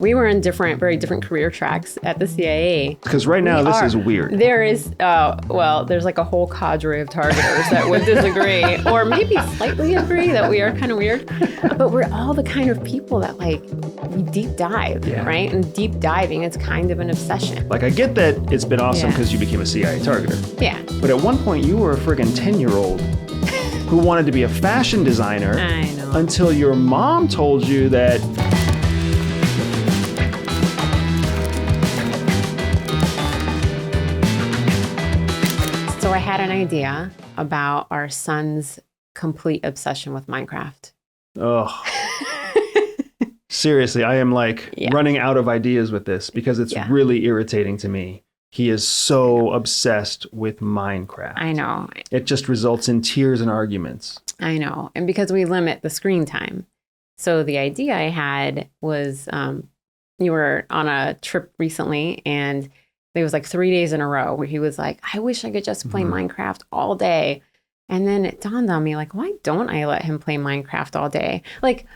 We were in very different career tracks at the CIA. Because right now this is weird. There is, there's like a whole cadre of targeters that would disagree or maybe slightly agree that we are kind of weird. But we're all the kind of people that like, we deep dive, right? And deep diving is kind of an obsession. Like, I get that it's been awesome because you became a CIA targeter. Yeah. But at one point you were a friggin' 10-year-old who wanted to be a fashion designer. I know. Until your mom told you that... So I had an idea about our son's complete obsession with Minecraft. Oh, seriously, I am like running out of ideas with this because it's really irritating to me. He is so obsessed with Minecraft. I know. It just results in tears and arguments. I know. And because we limit the screen time. So the idea I had was you were on a trip recently and there was like 3 days in a row where he was like, I wish I could just play Minecraft all day. And then it dawned on me, like, why don't I let him play Minecraft all day? Like,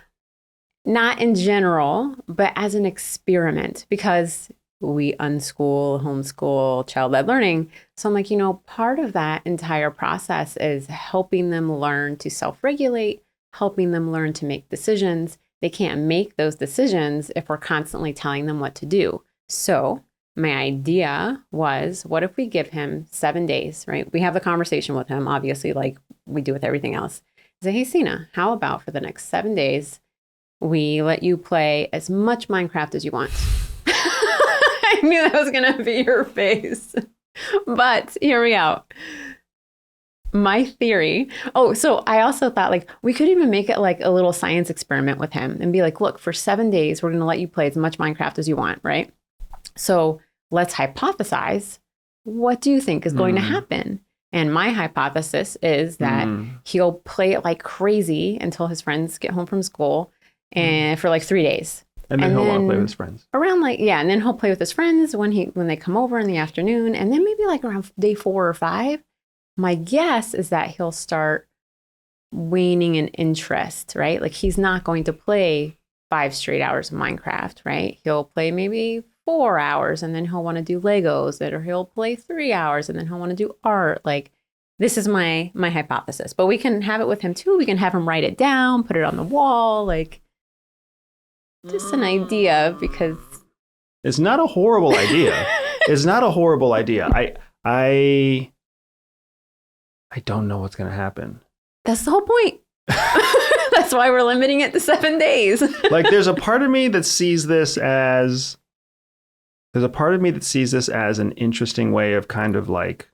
not in general, but as an experiment, because we unschool, homeschool, child-led learning. So I'm like, part of that entire process is helping them learn to self-regulate, helping them learn to make decisions. They can't make those decisions if we're constantly telling them what to do. So my idea was, what if we give him 7 days, right? We have the conversation with him, obviously, like we do with everything else. I say, hey, Sina, how about for the next 7 days, we let you play as much Minecraft as you want? I knew that was going to be your face. But hear me out. My theory. Oh, so I also thought like we could even make it like a little science experiment with him and be like, look, for 7 days, we're going to let you play as much Minecraft as you want, right? So let's hypothesize, what do you think is going to happen? And my hypothesis is that he'll play it like crazy until his friends get home from school and for like 3 days. And then he'll want to play with his friends. And then he'll play with his friends when they come over in the afternoon. And then maybe like around day 4 or 5, my guess is that he'll start waning in interest, right? Like he's not going to play 5 straight hours of Minecraft, right? He'll play maybe 4 hours and then he'll want to do Legos, or he'll play 3 hours and then he'll want to do art. Like, this is my hypothesis, but we can have it with him too. We can have him write it down, put it on the wall, like just an idea, because it's not a horrible idea. It's not a horrible idea. I don't know what's going to happen. That's the whole point. That's why we're limiting it to 7 days. Like, there's a part of me that sees this as an interesting way of kind of like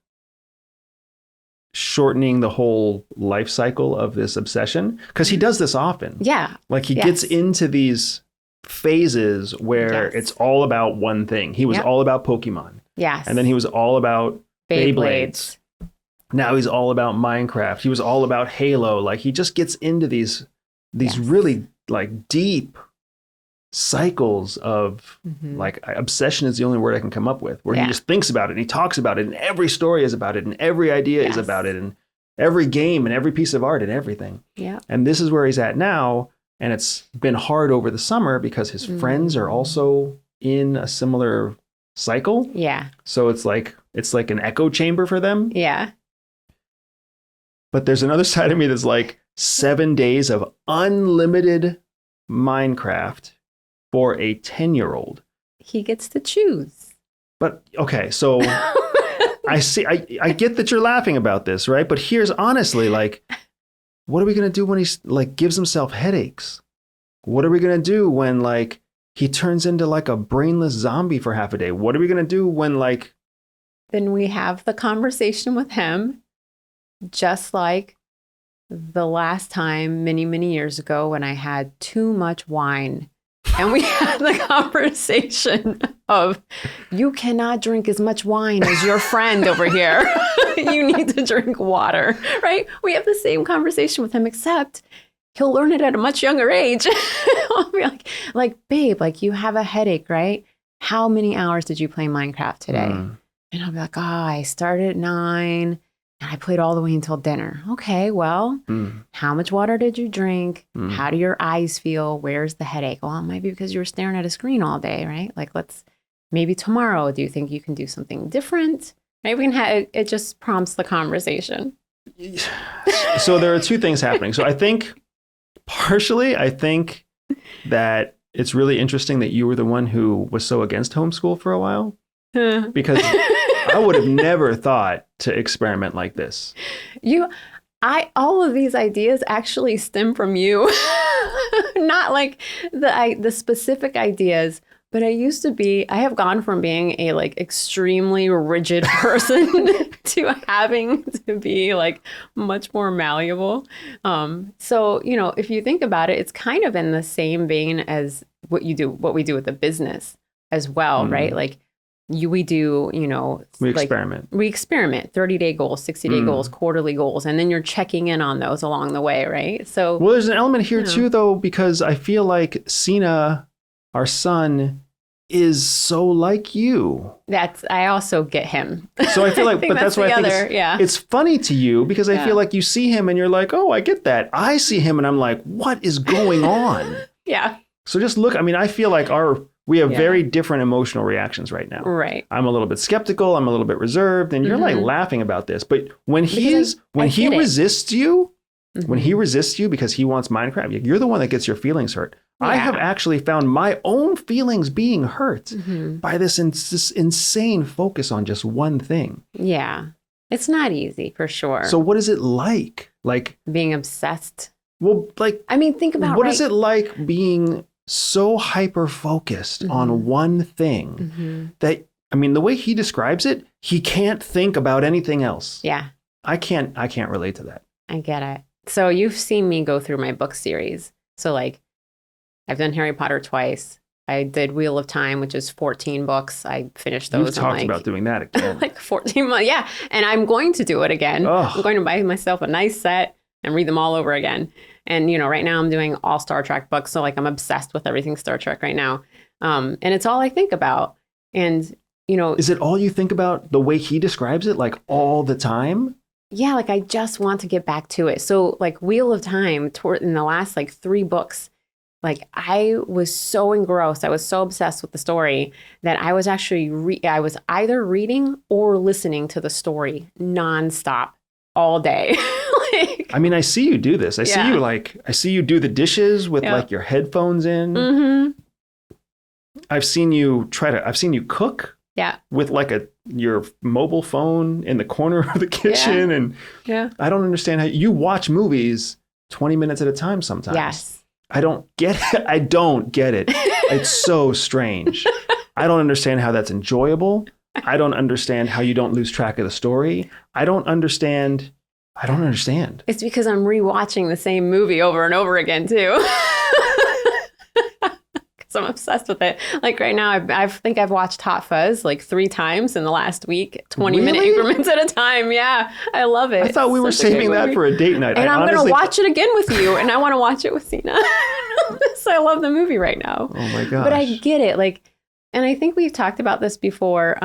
shortening the whole life cycle of this obsession, because he does this often. Yeah. Like he gets into these phases where it's all about one thing. He was all about Pokemon. Yes. And then he was all about Beyblades. Now he's all about Minecraft. He was all about Halo. Like he just gets into these really like deep cycles of like obsession is the only word I can come up with, where he just thinks about it and he talks about it and every story is about it and every idea is about it and every game and every piece of art and everything. Yeah. And this is where he's at now. And it's been hard over the summer because his friends are also in a similar cycle. Yeah. So it's like an echo chamber for them. Yeah. But there's another side of me that's like 7 days of unlimited Minecraft for a 10-year-old. He gets to choose. But okay, so I get that you're laughing about this, right? But here's honestly, like, what are we going to do when he's like gives himself headaches? What are we going to do when like he turns into like a brainless zombie for half a day? What are we going to do when like... Then we have the conversation with him, just like the last time many, many years ago when I had too much wine. And we had the conversation of, you cannot drink as much wine as your friend over here. You need to drink water, right? We have the same conversation with him, except he'll learn it at a much younger age. I'll be like, babe, like you have a headache, right? How many hours did you play Minecraft today? And I'll be like, I started at 9 And I played all the way until dinner. Okay, well, how much water did you drink? How do your eyes feel? Where's the headache? Well, it might be because you were staring at a screen all day, right? Like, maybe tomorrow, do you think you can do something different? Right? We can have, it just prompts the conversation. So there are two things happening. So I think that it's really interesting that you were the one who was so against homeschool for a while, because I would have never thought to experiment like this. All of these ideas actually stem from you, not like the specific ideas. But I have gone from being a like extremely rigid person to having to be like much more malleable. So, if you think about it, it's kind of in the same vein as what we do with the business as well, right? Like we do, we experiment. We experiment 30-day goals, 60-day goals, quarterly goals, and then you're checking in on those along the way, right? So, well, there's an element here too, though, because I feel like Sina, our son, is so like you. I also get him. So I feel like, but that's why I think it's funny to you, because I feel like you see him and you're like, oh, I get that. I see him and I'm like, what is going on? Yeah. So just look, I feel like we have very different emotional reactions right now. Right. I'm a little bit skeptical. I'm a little bit reserved, and you're like laughing about this. But when he resists you because he wants Minecraft, you're the one that gets your feelings hurt. Yeah. I have actually found my own feelings being hurt by this insane focus on just one thing. Yeah. It's not easy, for sure. So what is it like? Like being obsessed? Well, like, think about what is it like being so hyper-focused on one thing that, the way he describes it, he can't think about anything else. Yeah. I can't relate to that. I get it. So you've seen me go through my book series. So like, I've done Harry Potter twice. I did Wheel of Time, which is 14 books. I finished those. You've talked about doing that again. like 14 months. Yeah. And I'm going to do it again. Ugh. I'm going to buy myself a nice set and read them all over again. And, right now I'm doing all Star Trek books. So like I'm obsessed with everything Star Trek right now. And it's all I think about. And, Is it all you think about the way he describes it, like all the time? Yeah. Like I just want to get back to it. So like Wheel of Time in the last like 3 books, like I was so engrossed, I was so obsessed with the story that I was actually, I was either reading or listening to the story nonstop all day. I see you do this. I see you do the dishes with like your headphones in. I've seen you cook. Yeah. With like your mobile phone in the corner of the kitchen. And I don't understand how you watch movies 20 minutes at a time sometimes. Yes. I don't get it. It's so strange. I don't understand how that's enjoyable. I don't understand how you don't lose track of the story. I don't understand. It's because I'm rewatching the same movie over and over again too. Because I'm obsessed with it. Like right now, I think I've watched Hot Fuzz like 3 times in the last week, 20-minute increments at a time. Yeah, I love it. I thought we were saving that for a date night. And I'm going to watch it again with you, and I want to watch it with Sina. So I love the movie right now. Oh my gosh. But I get it. Like, and I think we've talked about this before.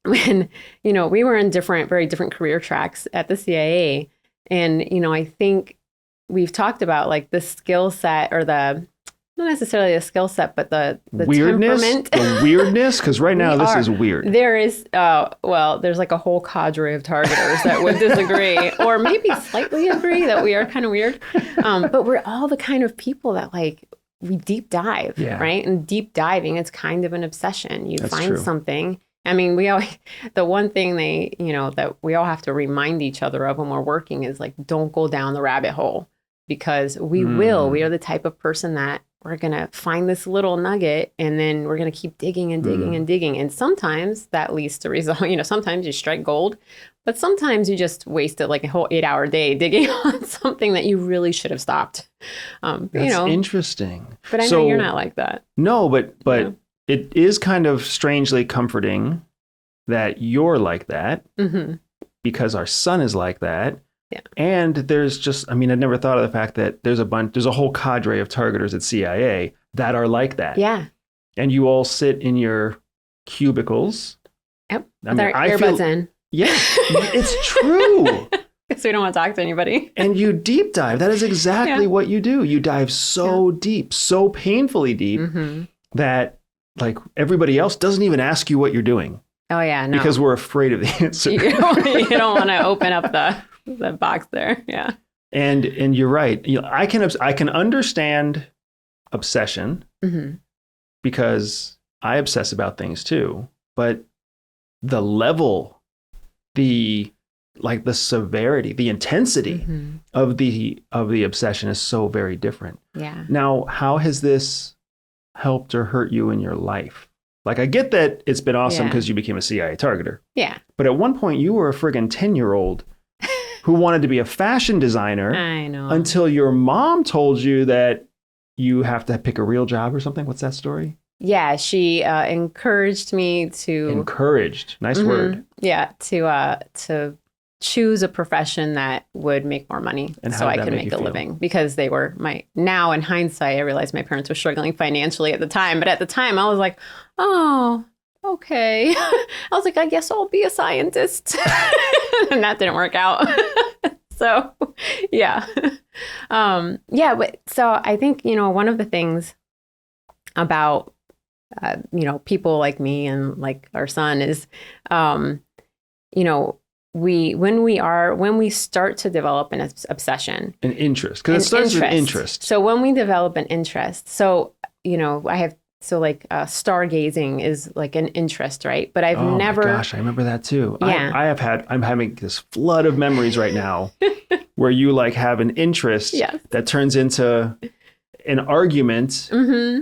When, we were in very different career tracks at the CIA. And, I think we've talked about like the skill set or not necessarily a skill set, but the weirdness, temperament. The weirdness, because right now this is weird. There is, there's like a whole cadre of targeters that would disagree or maybe slightly agree that we are kind of weird. But we're all the kind of people that like, we deep dive, right? And deep diving, it's kind of an obsession. That's find true. Something. The one thing that we all have to remind each other of when we're working is like, don't go down the rabbit hole, because we are the type of person that we're going to find this little nugget and then we're going to keep digging and digging and digging. And sometimes that leads to result, sometimes you strike gold, but sometimes you just wasted like a whole 8-hour day digging on something that you really should have stopped. That's interesting. But I know you're not like that. No, but it is kind of strangely comforting that you're like that because our son is like that. Yeah. And there's just, I'd never thought of the fact that there's a whole cadre of targeters at CIA that are like that. Yeah. And you all sit in your cubicles. Yep. With our earbuds in. Yeah, it's true. Because we don't want to talk to anybody. And you deep dive. That is exactly what you do. You dive so deep, so painfully deep that like everybody else doesn't even ask you what you're doing. Oh yeah, no. Because we're afraid of the answer. You don't want to open up the box there. Yeah. And you're right. I can understand obsession because I obsess about things too. But the level, the severity, the intensity of the obsession is so very different. Yeah. Now, how has this helped or hurt you in your life? Like, I get that it's been awesome because you became a CIA targeter. Yeah. But at one point, you were a friggin' 10-year-old who wanted to be a fashion designer. I know. Until your mom told you that you have to pick a real job or something. What's that story? Yeah, she encouraged me to... Encouraged. Nice word. Yeah, to choose a profession that would make more money so I could make a living, because they were now in hindsight, I realize my parents were struggling financially at the time. But at the time I was like, oh, okay. I was like, I guess I'll be a scientist. And that didn't work out. So, yeah. But so I think, one of the things about, people like me and like our son is, when we start to develop an obsession, an interest, because it starts with interest. So when we develop an interest, stargazing is like an interest, right? But I've never. Oh my gosh, I remember that too. Yeah. I'm having this flood of memories right now where you like have an interest that turns into an argument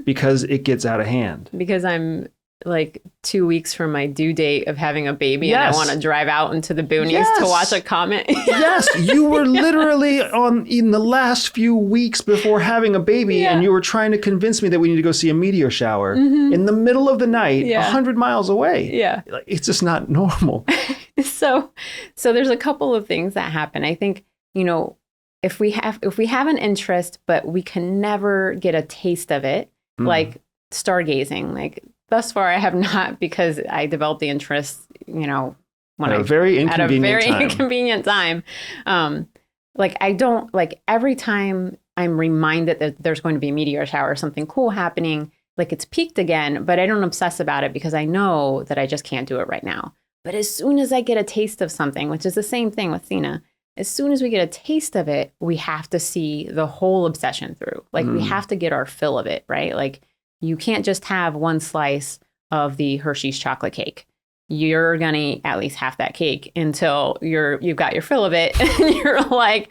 because it gets out of hand. Because I'm like 2 weeks from my due date of having a baby and I want to drive out into the boonies to watch a comet. Yes, you were literally in the last few weeks before having a baby and you were trying to convince me that we need to go see a meteor shower in the middle of the night, 100 miles away. Yeah. It's just not normal. So there's a couple of things that happen. I think, if we have an interest, but we can never get a taste of it, like stargazing, like thus far I have not, because I developed the interest, at a very inconvenient time. I don't like every time I'm reminded that there's going to be a meteor shower or something cool happening, like it's peaked again, but I don't obsess about it because I know that I just can't do it right now. But as soon as I get a taste of something, which is the same thing with Sina, as soon as we get a taste of it, we have to see the whole obsession through. Like we have to get our fill of it, right? Like you can't just have one slice of the Hershey's chocolate cake. You're going to eat at least half that cake until you've got your fill of it. And you're like,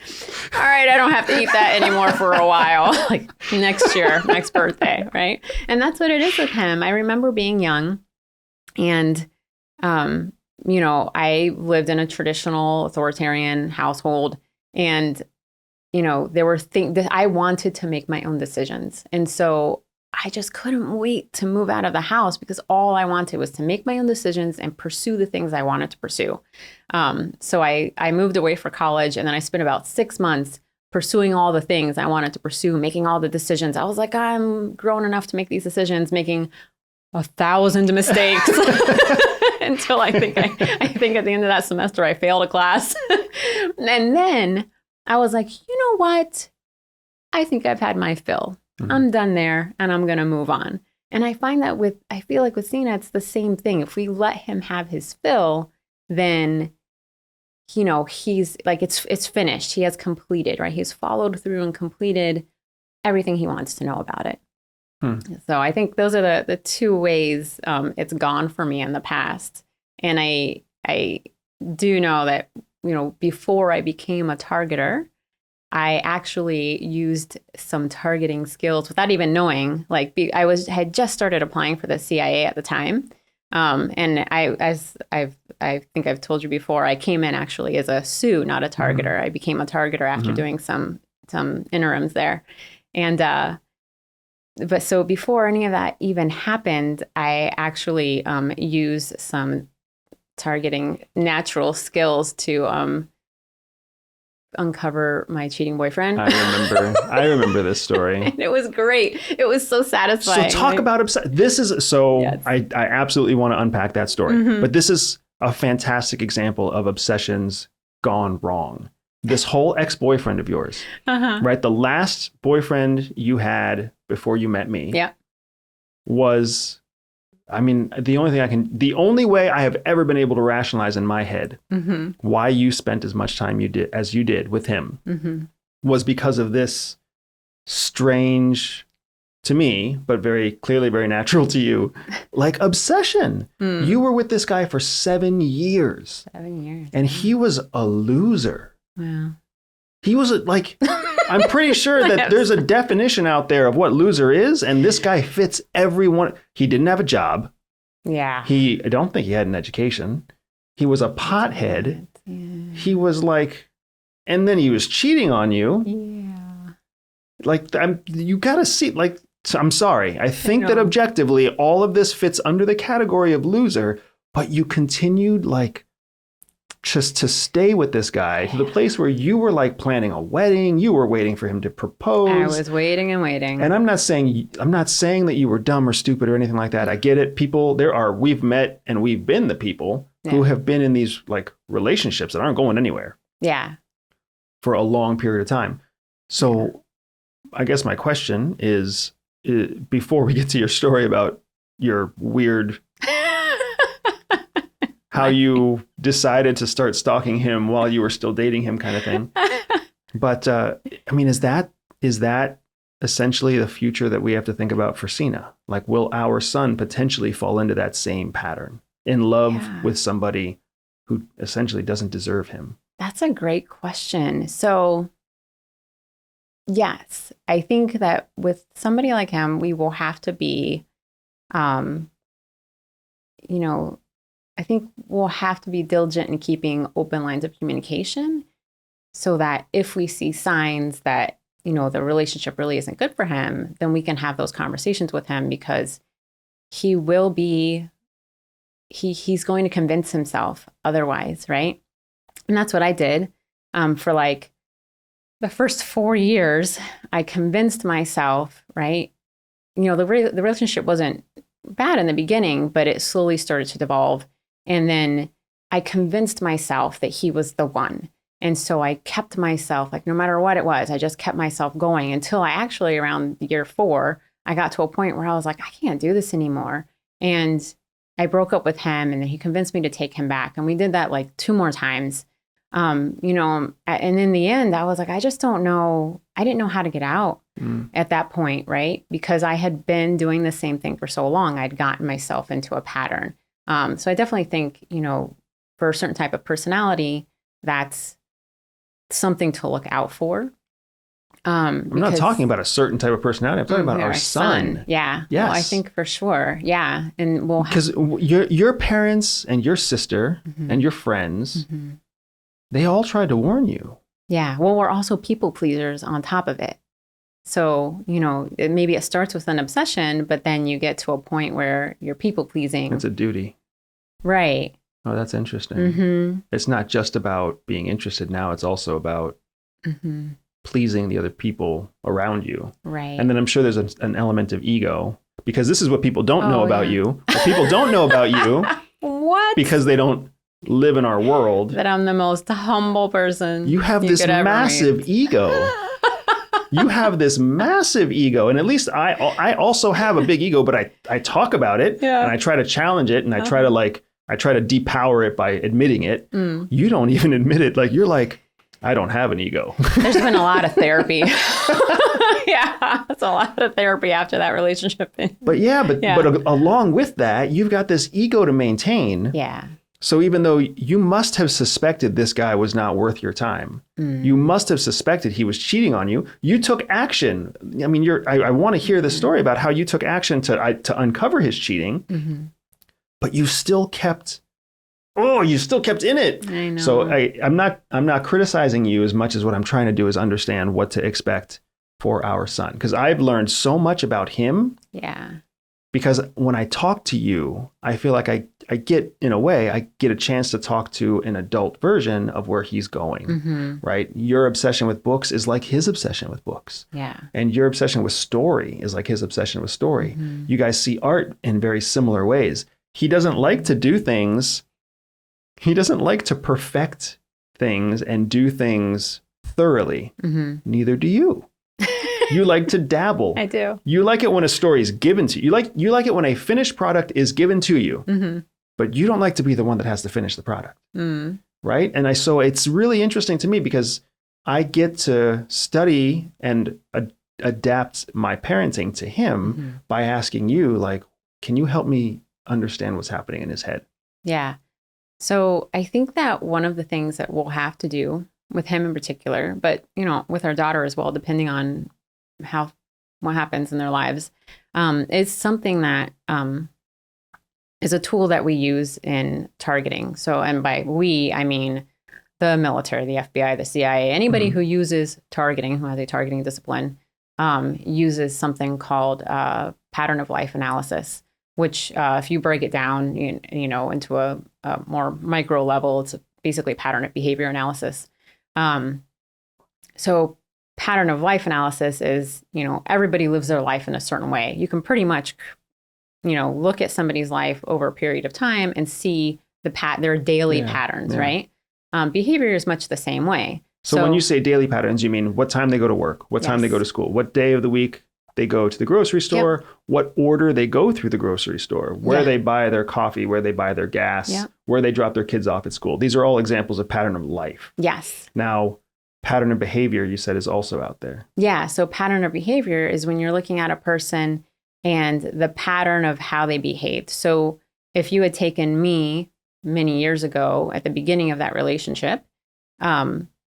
all right, I don't have to eat that anymore for a while. Like next year, next birthday, right? And that's what it is with him. I remember being young and, I lived in a traditional authoritarian household, and, there were things that I wanted to make my own decisions. And so I just couldn't wait to move out of the house because all I wanted was to make my own decisions and pursue the things I wanted to pursue. So I moved away for college, and then I spent about 6 months pursuing all the things I wanted to pursue, making all the decisions. I was like, I'm grown enough to make these decisions, making 1,000 mistakes. Until I think at the end of that semester, I failed a class. And then I was like, you know what? I think I've had my fill. I'm done there and I'm going to move on. And I find that I feel like with Sina, it's the same thing. If we let him have his fill, then, he's like, it's finished. He has completed, right? He's followed through and completed everything he wants to know about it. So I think those are the two ways it's gone for me in the past. And I do know that, before I became a targeter, I actually used some targeting skills without even knowing. Like had just started applying for the CIA at the time. And I think I've told you before, I came in actually as a sous, not a targeter. I became a targeter after doing some interims there. And, but so before any of that even happened, I actually used some targeting natural skills to uncover my cheating boyfriend. I remember this story. And it was great. It was so satisfying. So talk about this is so yes. I absolutely want to unpack that story. But this is a fantastic example of obsessions gone wrong. This whole ex-boyfriend of yours, right? The last boyfriend you had before you met me was, I mean, the only way I have ever been able to rationalize in my head why you spent as much time as you did with him was because of this strange, to me, but very clearly very natural to you, like obsession. You were with this guy for 7 years. 7 years. And he was a loser. Wow. He was like, I'm pretty sure that there's a definition out there of what loser is. And this guy fits every one. He didn't have a job. Yeah. I don't think he had an education. He was a pothead. Yeah. He was like, and then he was cheating on you. Yeah. Like, you got to see, like, I'm sorry. I think that objectively, all of this fits under the category of loser, but you continued like just to stay with this guy to the place where you were like planning a wedding. You were waiting for him to propose. I was waiting and waiting. And I'm not saying that you were dumb or stupid or anything like that. I get it. People, we've met and we've been the people who have been in these like relationships that aren't going anywhere. Yeah. For a long period of time. So I guess my question is, before we get to your story about your weird how you decided to start stalking him while you were still dating him kind of thing. But I mean, is that essentially the future that we have to think about for Sina? Like, will our son potentially fall into that same pattern, in love with somebody who essentially doesn't deserve him? That's a great question. So yes, I think that with somebody like him, we will have to be, I think we'll have to be diligent in keeping open lines of communication so that if we see signs that, the relationship really isn't good for him, then we can have those conversations with him, because he will be, he's going to convince himself otherwise, right? And that's what I did for like the first 4 years. I convinced myself, right? The relationship wasn't bad in the beginning, but it slowly started to devolve. And then I convinced myself that he was the one. And so I kept myself, like, no matter what it was, I just kept myself going until I actually, around year 4, I got to a point where I was like, I can't do this anymore. And I broke up with him, and then he convinced me to take him back. And we did that like 2 more times. And in the end, I was like, I just don't know. I didn't know how to get out at that point, right? Because I had been doing the same thing for so long. I'd gotten myself into a pattern. So I definitely think, for a certain type of personality, that's something to look out for. I'm not talking about a certain type of personality. I'm talking about our son. Yeah. Yes. Well, I think for sure. Yeah. And because your parents and your sister and your friends, they all tried to warn you. Yeah. Well, we're also people pleasers on top of it. So, maybe it starts with an obsession, but then you get to a point where you're people pleasing. It's a duty. Right. Oh, that's interesting. It's not just about being interested now. It's also about pleasing the other people around you. Right. And then I'm sure there's an element of ego, because this is what people don't know about you. What people don't know about you. What? Because they don't live in our world. That I'm the most humble person. You have this massive ego. You have this massive ego, and at least I also have a big ego, but I talk about it and I try to challenge it, and I try to depower it by admitting it. You don't even admit it. Like, you're like, I don't have an ego. There's been a lot of therapy. Yeah, it's a lot of therapy after that relationship. But along with that, you've got this ego to maintain. Yeah. So even though you must have suspected this guy was not worth your time, you must have suspected he was cheating on you, you took action. I mean, I want to hear the story about how you took action to uncover his cheating, but you still kept in it. I know. So I'm not criticizing you as much as what I'm trying to do is understand what to expect for our son. Because I've learned so much about him. Yeah. Because when I talk to you, I feel like I get a chance to talk to an adult version of where he's going, right? Your obsession with books is like his obsession with books. Yeah. And your obsession with story is like his obsession with story. You guys see art in very similar ways. He doesn't like to do things he doesn't like to perfect things and do things thoroughly. Mm-hmm. Neither do you. You like to dabble. I do. You like it when a story is given to you. You like it when a finished product is given to you, mm-hmm. but you don't like to be the one that has to finish the product. Mm. Right? And so it's really interesting to me because I get to study and adapt my parenting to him mm-hmm. by asking you, like, can you help me understand what's happening in his head? Yeah. So I think that one of the things that we'll have to do with him in particular, but, you know, with our daughter as well, depending on what happens in their lives, is something that is a tool that we use in targeting. So, and by we, I mean the military, the FBI, the CIA, anybody mm-hmm. who uses targeting, who has a targeting discipline, uses something called pattern of life analysis, which if you break it down, you know, into a more micro level, it's basically pattern of behavior analysis. So pattern of life analysis is, you know, everybody lives their life in a certain way. You can pretty much, you know, look at somebody's life over a period of time and see their daily patterns, right? Behavior is much the same way. So when you say daily patterns, you mean what time they go to work, what time they go to school, what day of the week they go to the grocery store, what order they go through the grocery store, where they buy their coffee, where they buy their gas, where they drop their kids off at school. These are all examples of pattern of life. Yes. Now, pattern of behavior, you said, is also out there. Yeah. So pattern of behavior is when you're looking at a person and the pattern of how they behaved. So if you had taken me many years ago at the beginning of that relationship,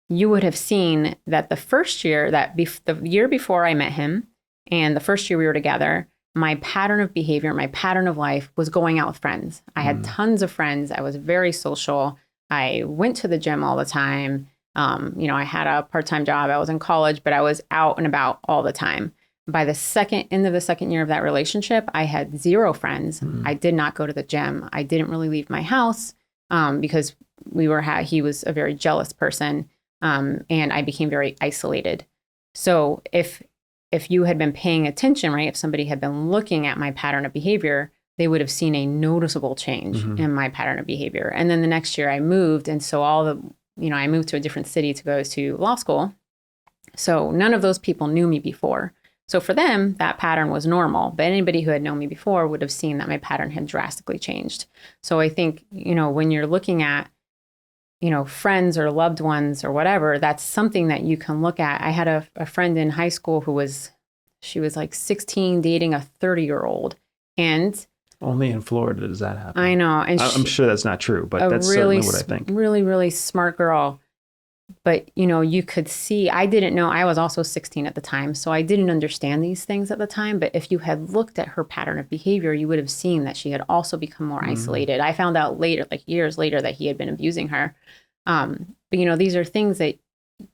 you would have seen that the first year, the year before I met him and the first year we were together, my pattern of behavior, my pattern of life was going out with friends. I had tons of friends. I was very social. I went to the gym all the time. You know, I had a part-time job. I was in college, but I was out and about all the time. By the end of the second year of that relationship, I had 0 friends. I did not go to the gym. I didn't really leave my house because he was a very jealous person, and I became very isolated. So if you had been paying attention, right, if somebody had been looking at my pattern of behavior, they would have seen a noticeable change in my pattern of behavior. And then the next year I moved, and so I moved to a different city to go to law school. So none of those people knew me before. So for them, that pattern was normal. But anybody who had known me before would have seen that my pattern had drastically changed. So I think, you know, when you're looking at, you know, friends or loved ones or whatever, that's something that you can look at. I had a friend in high school she was like 16 dating a 30-year-old. And only in Florida does that happen. I know. And I'm sure that's not true, but that's certainly what I think. Really, really smart girl. But, you know, you could see, I didn't know, I was also 16 at the time, so I didn't understand these things at the time. But if you had looked at her pattern of behavior, you would have seen that she had also become more isolated. I found out later, like years later, that he had been abusing her. But, you know, these are things that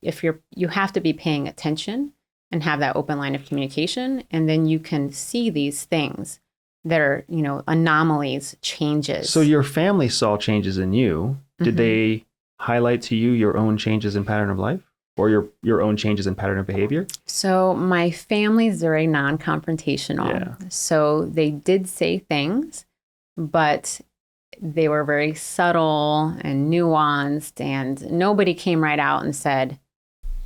you have to be paying attention and have that open line of communication. And then you can see these things that are, you know, anomalies, changes. So your family saw changes in you. Did they highlight to you your own changes in pattern of life or your own changes in pattern of behavior? So my family's very non-confrontational. Yeah. So they did say things, but they were very subtle and nuanced, and nobody came right out and said,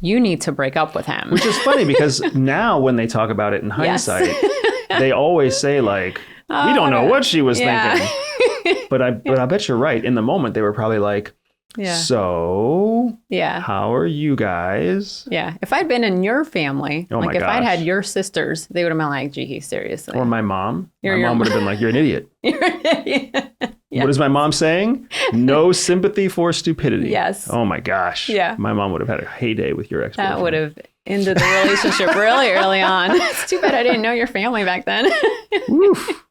you need to break up with him. Which is funny because now when they talk about it in hindsight, they always say like, we don't know what she was thinking. But I bet you're right. In the moment, they were probably like, so how are you guys? Yeah. If I'd been in your family, if I'd had your sisters, they would have been like, Jihi, seriously. Or my mom. My mom would have been like, you're an idiot. You're an idiot. Yes. What is my mom saying? No sympathy for stupidity. Yes. Oh my gosh. Yeah. My mom would have had a heyday with your ex-boyfriend. That would have ended the relationship really early on. It's too bad I didn't know your family back then. Oof.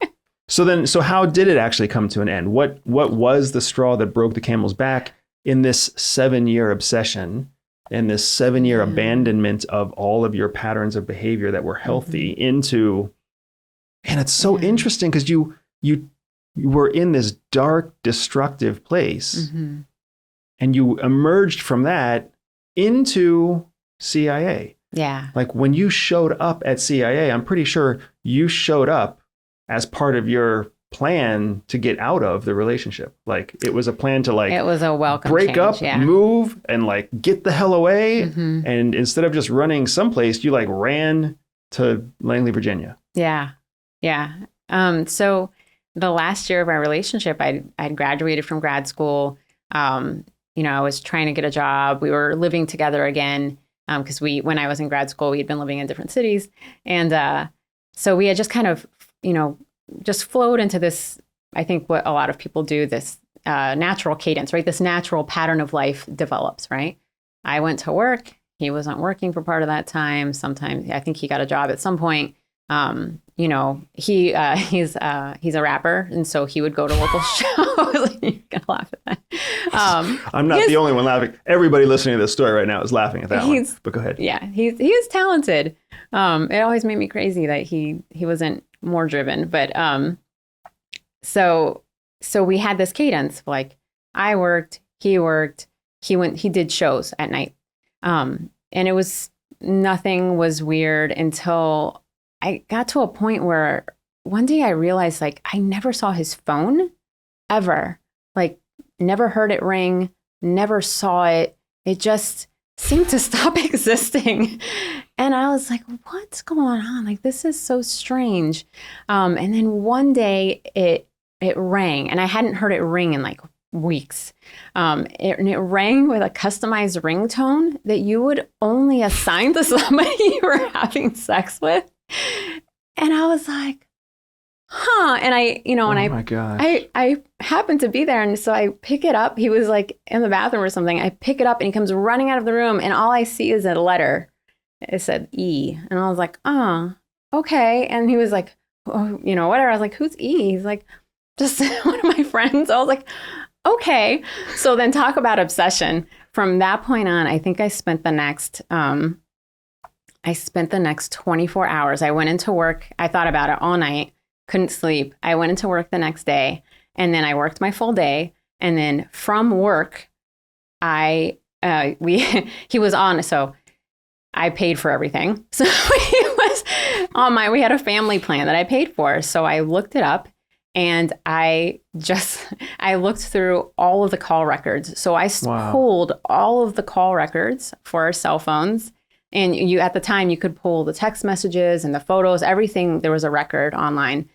So how did it actually come to an end? What was the straw that broke the camel's back in this 7-year obsession and this 7-year abandonment of all of your patterns of behavior that were healthy into, and it's so interesting because you were in this dark, destructive place and you emerged from that into CIA. Yeah. Like when you showed up at CIA, I'm pretty sure you showed up as part of your plan to get out of the relationship. Like it was a plan to like it was a welcome break change, up, yeah. move, and like get the hell away. Mm-hmm. And instead of just running someplace, you like ran to Langley, Virginia. Yeah. Yeah. So the last year of our relationship, I'd graduated from grad school. You know, I was trying to get a job. We were living together again. Because when I was in grad school, we had been living in different cities. And so we had just kind of, you know, just flowed into this, I think what a lot of people do, this natural cadence, right? This natural pattern of life develops, right? I went to work. He wasn't working for part of that time. Sometimes I think he got a job at some point. You know, he's a rapper, and so he would go to local shows. You're gonna laugh at that. I'm not the only one laughing. Everybody listening to this story right now is laughing at that one. But go ahead. Yeah, he is talented. It always made me crazy that he wasn't more driven. But so we had this cadence. Like I worked, he did shows at night, and it was nothing was weird until I got to a point where one day I realized like I never saw his phone ever, like never heard it ring, never saw it. It just seemed to stop existing. And I was like, what's going on? Like, this is so strange. And then one day it rang, and I hadn't heard it ring in like weeks. It rang with a customized ringtone that you would only assign to somebody you were having sex with. And I was like, huh. And my God. I happened to be there. And so I pick it up. He was like in the bathroom or something. I pick it up and he comes running out of the room. And all I see is a letter. It said E. And I was like, oh, okay. And he was like, oh, you know, whatever. I was like, who's E? He's like, just one of my friends. I was like, okay. So then talk about obsession. From that point on, I think I spent the next 24 hours. I went into work. I thought about it all night, couldn't sleep. I went into work the next day, and then I worked my full day. And then from work, he was on, so I paid for everything. So he was on we had a family plan that I paid for. So I looked it up, and I looked through all of the call records. So I pulled all of the call records for our cell phones. And at the time, you could pull the text messages and the photos, everything. There was a record online.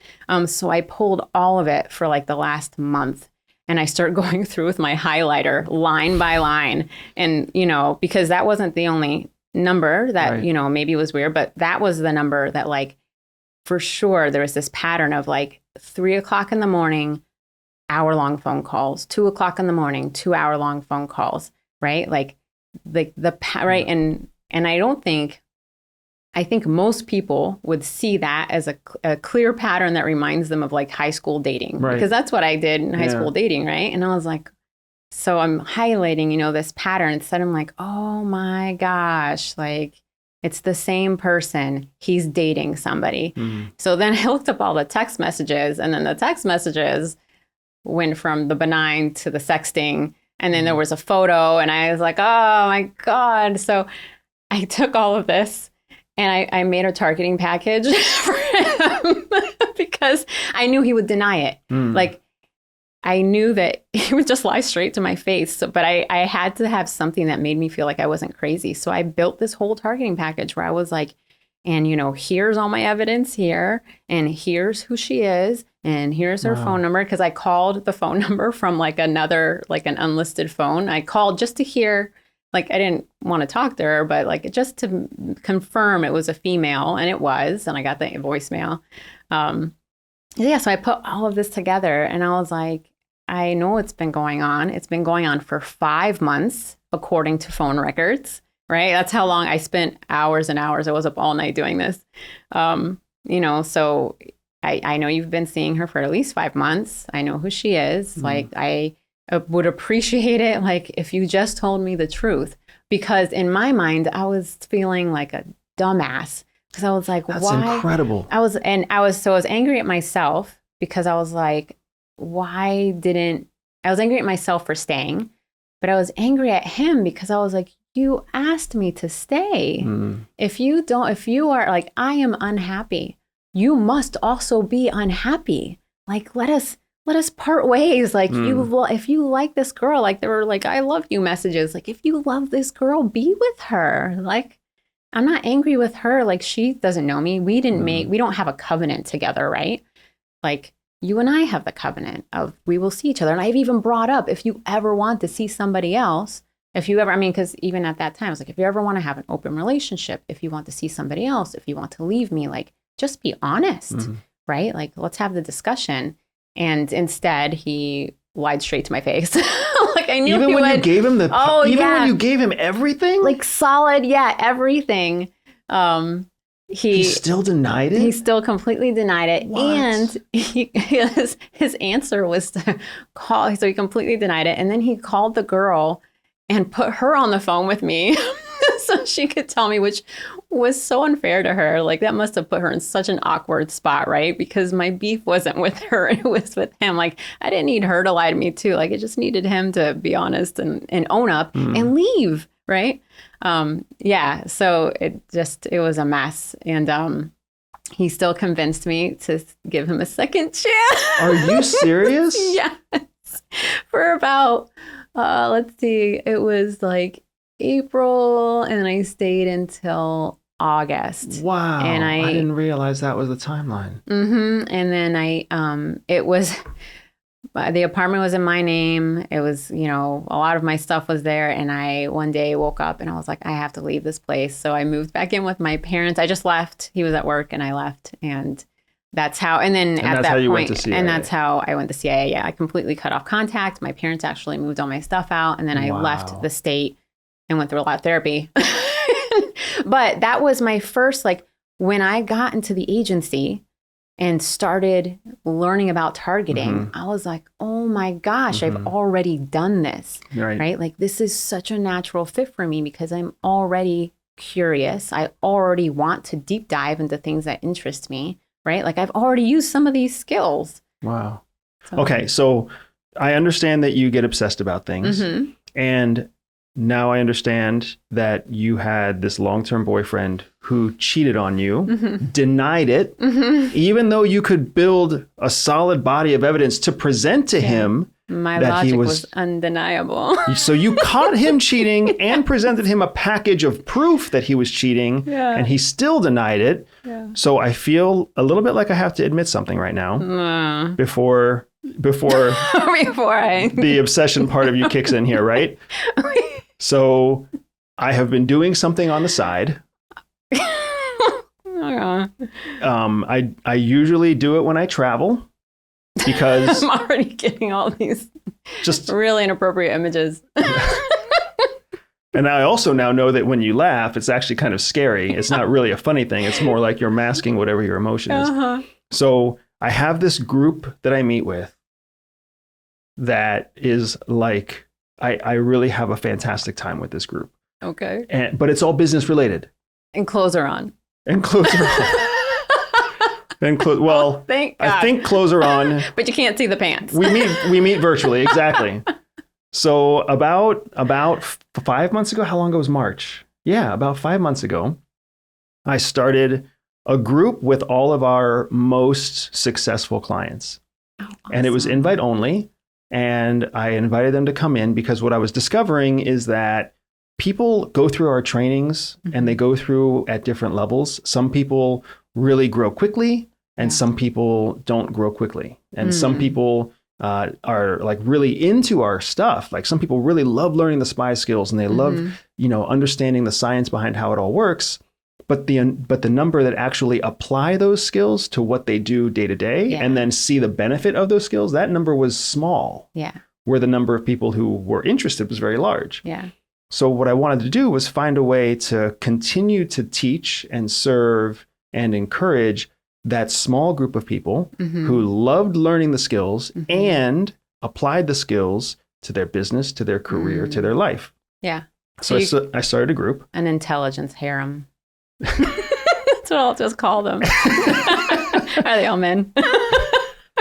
So I pulled all of it for like the last month. And I started going through with my highlighter line by line. And, you know, because that wasn't the only number that, right, you know, maybe was weird. But that was the number that like, for sure, there was this pattern of like 3:00 in the morning, hour-long phone calls, 2:00 in the morning, 2-hour-long phone calls, right? Right. And I think most people would see that as a clear pattern that reminds them of like high school dating, right? Because that's what I did in high school dating, right? And I was like, so I'm highlighting, you know, this pattern. Instead, I'm like, oh my gosh, like it's the same person. He's dating somebody. Mm-hmm. So then I looked up all the text messages, and then the text messages went from the benign to the sexting. And then there was a photo, and I was like, oh my God. So I took all of this and I made a targeting package for him because I knew he would deny it. Like I knew that he would just lie straight to my face. But I had to have something that made me feel like I wasn't crazy. So I built this whole targeting package where I was like, and you know, here's all my evidence here, and here's who she is, and here's her phone number. Because I called the phone number from like another, like an unlisted phone. I called just to hear. Like, I didn't want to talk to her, but like just to confirm it was a female, and it was, and I got the voicemail. So I put all of this together, and I was like, I know it's been going on. It's been going on for 5 months, according to phone records, right? That's how long I spent hours and hours. I was up all night doing this. You know, so I know you've been seeing her for at least 5 months. I know who she is. Mm-hmm. Like, I would appreciate it, like, if you just told me the truth, because in my mind, I was feeling like a dumbass because I was like, that's why? Incredible. I was angry at myself because I was like, I was angry at myself for staying, but I was angry at him because I was like, you asked me to stay. If you are like, I am unhappy, you must also be unhappy. like, let us part ways. Like if you like this girl, like there were like, I love you messages. Like, if you love this girl, be with her. Like, I'm not angry with her. Like, she doesn't know me. We don't have a covenant together, right? Like, you and I have the covenant of we will see each other. And I've even brought up, if you ever want to see somebody else, because even at that time, I was like, if you ever want to have an open relationship, if you want to see somebody else, if you want to leave me, like, just be honest, right? Like, let's have the discussion. And instead, he lied straight to my face. Like, I knew even when you gave him when you gave him everything, like solid, everything. He still denied it. He still completely denied it. What? And his answer was to call. So he completely denied it. And then he called the girl and put her on the phone with me so she could tell me, which was so unfair to her. Like, that must have put her in such an awkward spot, right? Because my beef wasn't with her, it was with him. Like, I didn't need her to lie to me too. Like, it just needed him to be honest and own up and leave, right? So it was a mess. And he still convinced me to give him a second chance. Are you serious? Yes. For about, let's see, it was like April, and I stayed until August. Wow. And I didn't realize that was the timeline. And then it was, the apartment was in my name. It was, a lot of my stuff was there. And I one day woke up and I was like, I have to leave this place. So I moved back in with my parents. I just left. He was at work and I left. And that's how, and then at that point, and that's how I went to CIA. Yeah, I completely cut off contact. My parents actually moved all my stuff out. And then I left the state and went through a lot of therapy. But that was my first, like, when I got into the agency and started learning about targeting, I was like, oh my gosh, I've already done this, right? Like, this is such a natural fit for me because I'm already curious. I already want to deep dive into things that interest me, right? Like, I've already used some of these skills. Wow. Okay, so I understand that you get obsessed about things. And now I understand that you had this long-term boyfriend who cheated on you, denied it, even though you could build a solid body of evidence to present to him. My logic was undeniable. So you caught him cheating and presented him a package of proof that he was cheating, and he still denied it. So I feel a little bit like I have to admit something right now before the obsession part of you kicks in here, right? So I have been doing something on the side. I usually do it when I travel because I'm already getting all these just really inappropriate images. And I also now know that when you laugh, it's actually kind of scary. It's not really a funny thing. It's more like you're masking whatever your emotion is. So I have this group that I meet with that is like, I really have a fantastic time with this group. Okay. But it's all business related. And clothes are on. And clothes are on. Well, thank God. I think clothes are on. But you can't see the pants. We meet virtually, exactly. So about 5 months ago, how long ago was March? Yeah, about 5 months ago, I started a group with all of our most successful clients. Oh, awesome. And it was invite only. And I invited them to come in because what I was discovering is that people go through our trainings and they go through at different levels. Some people really grow quickly and some people don't grow quickly. And some people are like really into our stuff. Like, some people really love learning the spy skills and they love, understanding the science behind how it all works. But the number that actually apply those skills to what they do day to day and then see the benefit of those skills, that number was small. Yeah. Where the number of people who were interested was very large. Yeah. So what I wanted to do was find a way to continue to teach and serve and encourage that small group of people who loved learning the skills and applied the skills to their business, to their career, to their life. Yeah. So I started a group. An intelligence harem. That's what I'll just call them. Are they all men?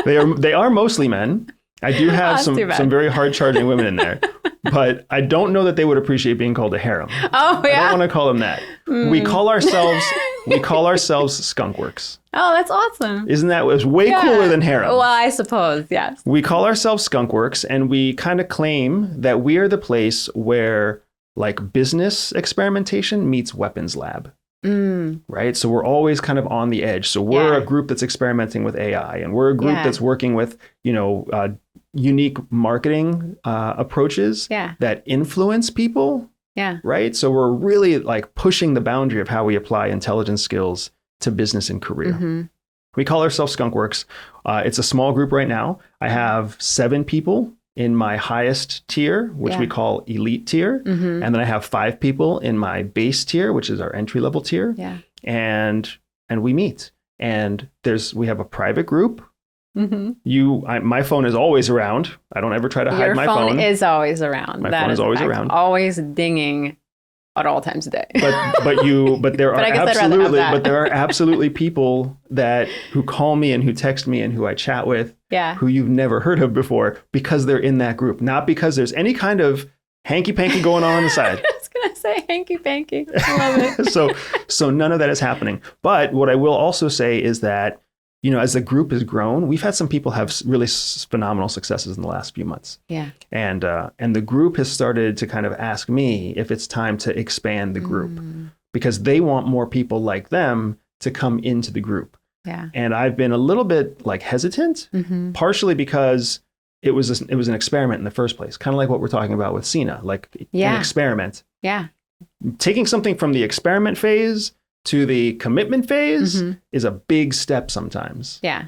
They are mostly men. I do have some very hard charging women in there, but I don't know that they would appreciate being called a harem. Oh yeah. I don't want to call them that. We call ourselves We call ourselves Skunk Works. Oh, that's awesome. Isn't that, it's way cooler than Harem. Well, I suppose, yes. We call ourselves Skunk Works, and we kind of claim that we are the place where like business experimentation meets weapons lab. Right? So we're always kind of on the edge. So we're a group that's experimenting with AI, and we're a group that's working with, unique marketing approaches that influence people. Yeah. Right? So we're really like pushing the boundary of how we apply intelligence skills to business and career. Mm-hmm. We call ourselves Skunk Works. It's a small group right now. I have 7 people in my highest tier, which we call elite tier. Mm-hmm. And then I have 5 people in my base tier, which is our entry level tier. Yeah. And we meet. And we have a private group. Mm-hmm. My phone is always around. I don't ever try to hide my phone. Your phone is always around. My phone is always around. Always dinging at all times a day. But there are absolutely people who call me and who text me and who I chat with who you've never heard of before because they're in that group, not because there's any kind of hanky-panky going on the side. I was going to say hanky-panky. I love it. So none of that is happening. But what I will also say is that, as the group has grown, we've had some people have really phenomenal successes in the last few months. Yeah. And the group has started to kind of ask me if it's time to expand the group because they want more people like them to come into the group. Yeah. And I've been a little bit like hesitant, partially because it was an experiment in the first place, kind of like what we're talking about with Sina, like an experiment. Yeah. Taking something from the experiment phase to the commitment phase is a big step sometimes. Yeah.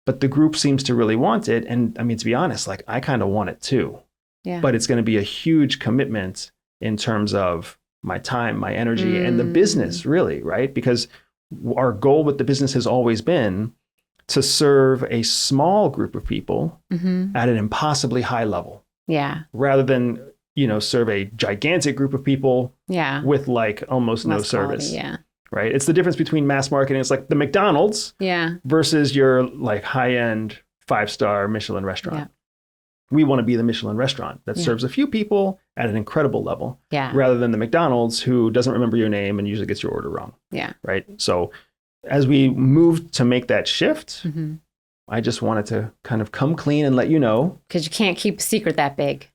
But the group seems to really want it. And I mean, to be honest, like I kind of want it too. Yeah. But it's going to be a huge commitment in terms of my time, my energy, and the business, really, right? Because our goal with the business has always been to serve a small group of people at an impossibly high level. Yeah. Rather than, serve a gigantic group of people with like almost no service. Yeah. Right. It's the difference between mass marketing. It's like the McDonald's versus your like high-end 5-star Michelin restaurant. Yeah. We want to be the Michelin restaurant that serves a few people at an incredible level rather than the McDonald's who doesn't remember your name and usually gets your order wrong. Yeah. Right. So as we moved to make that shift, I just wanted to kind of come clean and let you know. Because you can't keep a secret that big.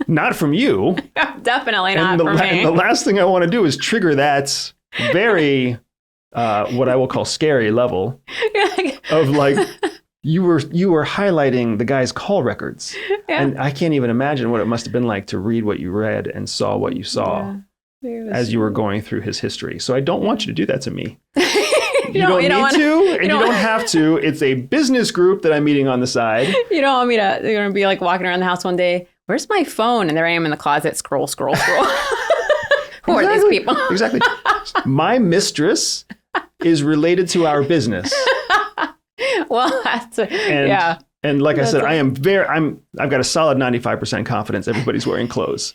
Not from you. Definitely not from me. And the last thing I want to do is trigger that very, what I will call scary level of like, you were highlighting the guy's call records. Yeah. And I can't even imagine what it must have been like to read what you read and saw what you saw as you were going through his history. So I don't want you to do that to me. You don't need to, and you don't have to. It's a business group that I'm meeting on the side. You don't want me to, you're going to be like walking around the house one day. Where's my phone? And there I am in the closet, scroll. Who are these people? Exactly. My mistress is related to our business. Well, And like I said, I've got a solid 95% confidence everybody's wearing clothes.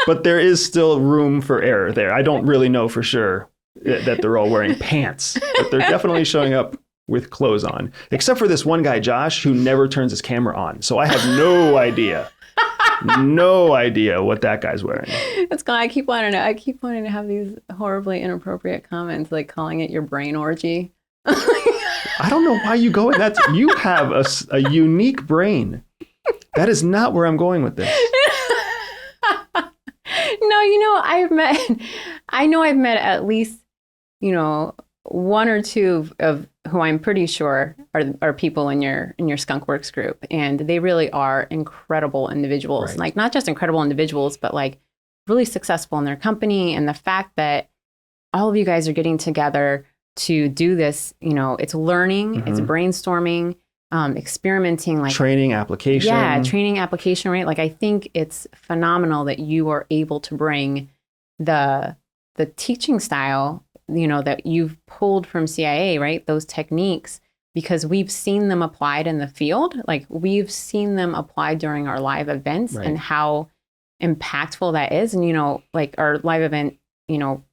But there is still room for error there. I don't really know for sure that they're all wearing pants, but they're definitely showing up with clothes on, except for this one guy, Josh, who never turns his camera on. So I have no idea what that guy's wearing. It's I keep wanting to have these horribly inappropriate comments, like calling it your brain orgy. I don't know why you go with that. You have a unique brain. That is not where I'm going with this. No, I've met at least, one or two of who I'm pretty sure are people in your Skunk Works group. And they really are incredible individuals. Right. Like not just incredible individuals, but like really successful in their company. And the fact that all of you guys are getting together to do this, it's learning, it's brainstorming, experimenting, like training application. Yeah, training application, right? Like I think it's phenomenal that you are able to bring the teaching style, that you've pulled from CIA, right? Those techniques, because we've seen them applied in the field. Like we've seen them applied during our live events and how impactful that is. And, like our live event,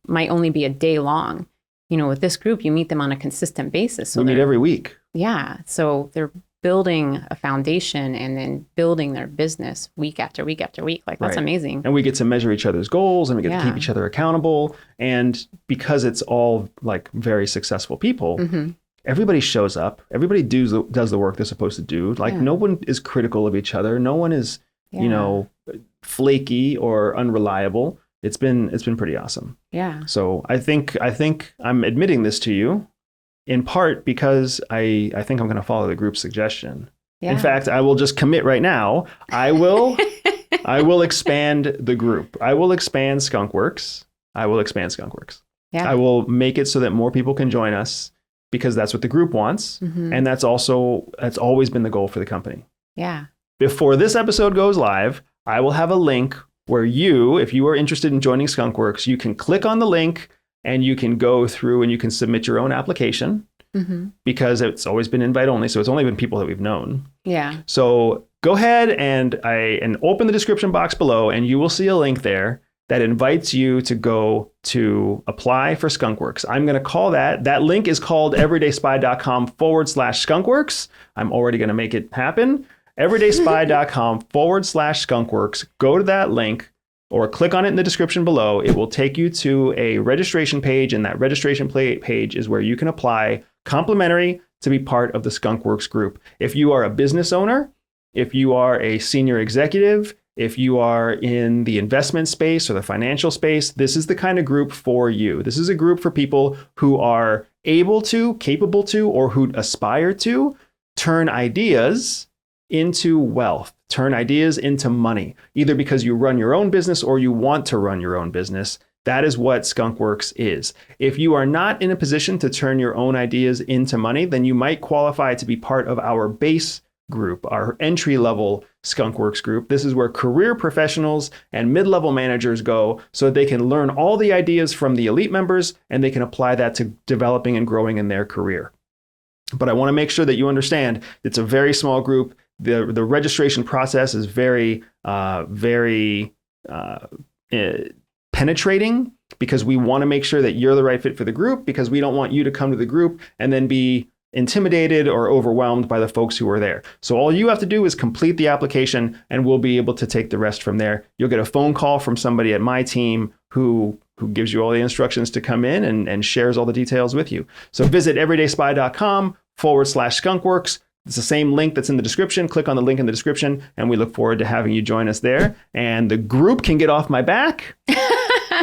might only be a day long. With this group, you meet them on a consistent basis. So we meet every week. Yeah. So they're building a foundation and then building their business week after week after week. Like, that's amazing. And we get to measure each other's goals and we get to keep each other accountable. And because it's all like very successful people, everybody shows up. Everybody does the work they're supposed to do. Like no one is critical of each other. No one is, you know, flaky or unreliable. It's been pretty awesome. Yeah. So I think I'm admitting this to you in part because I think I'm going to follow the group's suggestion. Yeah. In fact, I will just commit right now. I will expand the group. I will expand Skunk Works. Yeah. I will make it so that more people can join us because that's what the group wants. And that's always been the goal for the company. Yeah. Before this episode goes live, I will have a link where if you are interested in joining Skunk Works, you can click on the link and you can go through and you can submit your own application because it's always been invite only. So it's only been people that we've known. Yeah. So go ahead and open the description box below and you will see a link there that invites you to go to apply for Skunk Works. I'm going to call that link is called everydayspy.com/skunkworks. I'm already going to make it happen. everydayspy.com/skunkworks. Go to that link or click on it in the description below. It will take you to a registration page, and that registration page is where you can apply complimentary to be part of the Skunk Works group. If you are a business owner, if you are a senior executive, if you are in the investment space or the financial space, this is the kind of group for you. This is a group for people who are able to, capable to, or who aspire to turn ideas into wealth, turn ideas into money, either because you run your own business or you want to run your own business. That is what Skunk Works is. If you are not in a position to turn your own ideas into money, then you might qualify to be part of our base group, our entry-level Skunk Works group. This is where career professionals and mid-level managers go so that they can learn all the ideas from the elite members and they can apply that to developing and growing in their career. But I want to make sure that you understand it's a very small group. The registration process is very penetrating because we want to make sure that you're the right fit for the group because we don't want you to come to the group and then be intimidated or overwhelmed by the folks who are there. So all you have to do is complete the application and we'll be able to take the rest from there. You'll get a phone call from somebody at my team who gives you all the instructions to come in and shares all the details with you. So visit everydayspy.com/skunkworks. It's the same link that's in the description. Click on the link in the description, and we look forward to having you join us there. And the group can get off my back,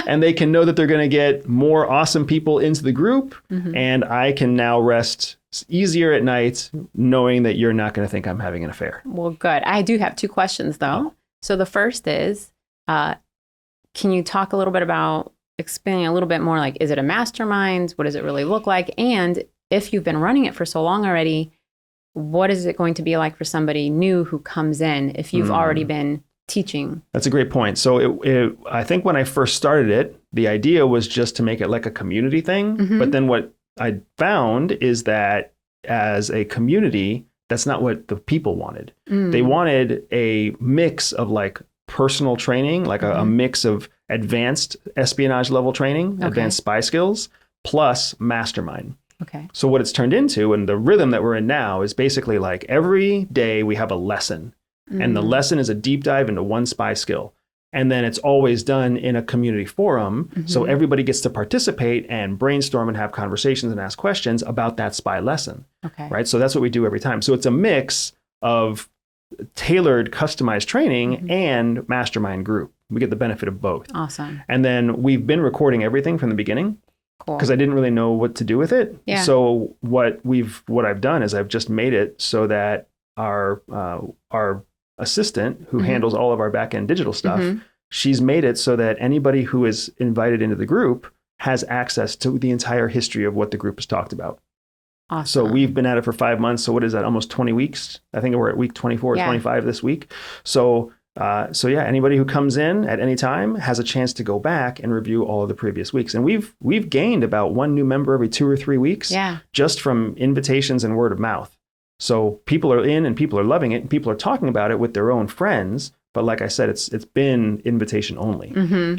and they can know that they're going to get more awesome people into the group, and I can now rest easier at night knowing that you're not going to think I'm having an affair. Well, good. I do have 2 questions, though. So the first is, can you talk a little bit about expanding a little bit more? Like, is it a mastermind? What does it really look like? And if you've been running it for so long already, what is it going to be like for somebody new who comes in if you've already been teaching? That's a great point. So I think when I first started it, the idea was just to make it like a community thing. But then what I found is that as a community, that's not what the people wanted. They wanted a mix of like personal training, like a mix of advanced espionage level training, advanced spy skills, plus mastermind. Okay. So what it's turned into and the rhythm that we're in now is basically like every day we have a lesson and the lesson is a deep dive into one spy skill. And then it's always done in a community forum. So everybody gets to participate and brainstorm and have conversations and ask questions about that spy lesson. Okay. Right. So that's what we do every time. So it's a mix of tailored, customized training and mastermind group. We get the benefit of both. Awesome. And then we've been recording everything from the beginning. Because I didn't really know what to do with it. Yeah. So what I've done is I've just made it so that our assistant who handles all of our back-end digital stuff, she's made it so that anybody who is invited into the group has access to the entire history of what the group has talked about. Awesome. So we've been at it for 5 months. So what is that? Almost 20 weeks. I think we're at week 24 or 25 this week. So anybody who comes in at any time has a chance to go back and review all of the previous weeks. And we've gained about 1 new member every 2 or 3 weeks just from invitations and word of mouth. So people are in and people are loving it and people are talking about it with their own friends. But like I said, it's been invitation only.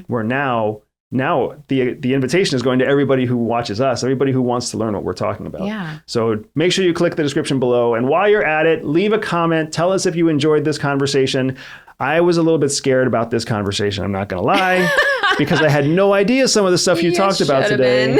Where now now the invitation is going to everybody who watches us, everybody who wants to learn what we're talking about. Yeah. So make sure you click the description below. And while you're at it, leave a comment. Tell us if you enjoyed this conversation. I was a little bit scared about this conversation, I'm not going to lie, because I had no idea some of the stuff you talked about today.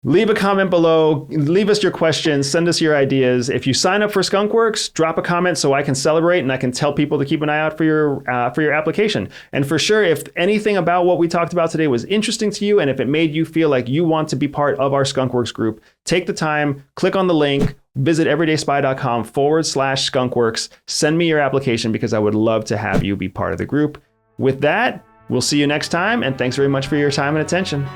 Leave a comment below. Leave us your questions. Send us your ideas. If you sign up for Skunk Works, drop a comment so I can celebrate and I can tell people to keep an eye out for your application. And for sure, if anything about what we talked about today was interesting to you, and if it made you feel like you want to be part of our Skunk Works group, take the time, click on the link, visit everydayspy.com/skunkworks. Send me your application because I would love to have you be part of the group. With that, we'll see you next time, and thanks very much for your time and attention.